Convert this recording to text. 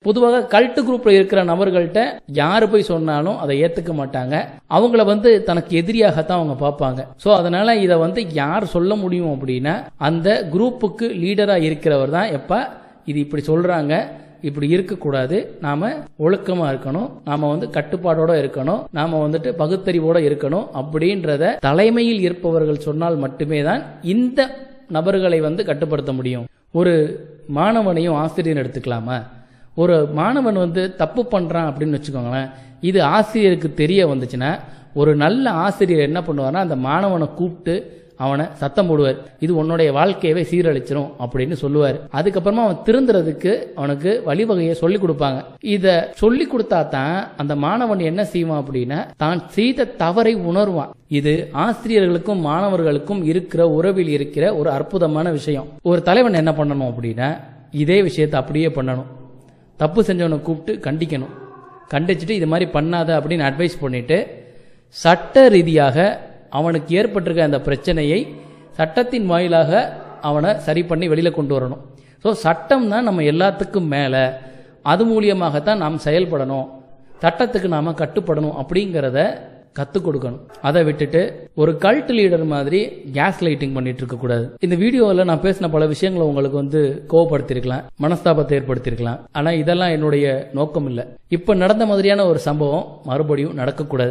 பொதுவாக கல்ட் குரூப்ல இருக்கிற நபர்கள்ட்ட யாரு போய் சொன்னாலும் அதை ஏத்துக்க மாட்டாங்க. அவங்கள தனக்கு எதிரியாகத்தான் அவங்க பார்ப்பாங்க. சோ அதனால இதை யார் சொல்ல முடியும் அப்படின்னா அந்த குரூப்புக்கு லீடரா இருக்கிறவர் தான் எப்ப இது இப்படி சொல்றாங்க, இப்படி இருக்கக்கூடாது, நாம ஒழுக்கமா இருக்கணும், நாம கட்டுப்பாடோட இருக்கணும், நாம பகுத்தறிவோட இருக்கணும் அப்படின்றத தலைமையில் இருப்பவர்கள் சொன்னால் மட்டுமே தான் இந்த நபர்களை கட்டுப்படுத்த முடியும். ஒரு மாணவனையும் ஆசிரியர் எடுத்துக்கலாமா? ஒரு மாணவன் தப்பு பண்றான் அப்படின்னு வச்சுக்கோங்களேன், இது ஆசிரியருக்கு தெரிய வந்துச்சுன்னா ஒரு நல்ல ஆசிரியர் என்ன பண்ணுவார்னா அந்த மாணவனை கூப்பிட்டு அவனை சத்தம் போடுவார், இது உன்னுடைய வாழ்க்கையவே சீரழிச்சிரும் அப்படின்னு சொல்லுவார். அதுக்கப்புறமா அவன் திருந்துறதுக்கு அவனுக்கு வழிவகையை சொல்லி கொடுப்பாங்க. இத சொல்லி கொடுத்தா தான் அந்த மாணவன் என்ன செய்வான் அப்படின்னா தான் செய்த தவறை உணர்வான். இது ஆசிரியர்களுக்கும் மாணவர்களுக்கும் இருக்கிற உறவில் இருக்கிற ஒரு அற்புதமான விஷயம். ஒரு தலைவன் என்ன பண்ணணும் அப்படின்னா இதே விஷயத்தை அப்படியே பண்ணணும். தப்பு செஞ்சவனை கூப்பிட்டு கண்டிக்கணும், கண்டிச்சுட்டு இது மாதிரி பண்ணாத அப்படின்னு அட்வைஸ் பண்ணிட்டு சட்ட ரீதியாக அவனுக்கு ஏற்பட்டிருக்க அந்த பிரச்சனையை சட்டத்தின் வாயிலாக அவனை சரி பண்ணி வெளியில கொண்டு வரணும். ஸோ சட்டம் தான் நம்ம எல்லாத்துக்கும் மேலே, அது மூலியமாகத்தான் நாம் செயல்படணும், சட்டத்துக்கு நாம கட்டுப்படணும் அப்படிங்கிறத கற்றுக் கொடுக்கணும். அதை விட்டுட்டு ஒரு கல்ட் லீடர் மாதிரி கேஸ் லைட்டிங் பண்ணிட்டு இருக்க கூடாது. இந்த வீடியோவில் நான் பேசின பல விஷயங்களை உங்களுக்கு கோவப்படுத்திருக்கலாம், மனஸ்தாபத்தை ஏற்படுத்தியிருக்கலாம். ஆனா இதெல்லாம் என்னுடைய நோக்கம் இல்லை. இப்ப நடந்த மாதிரியான ஒரு சம்பவம் மறுபடியும் நடக்கக்கூடாது.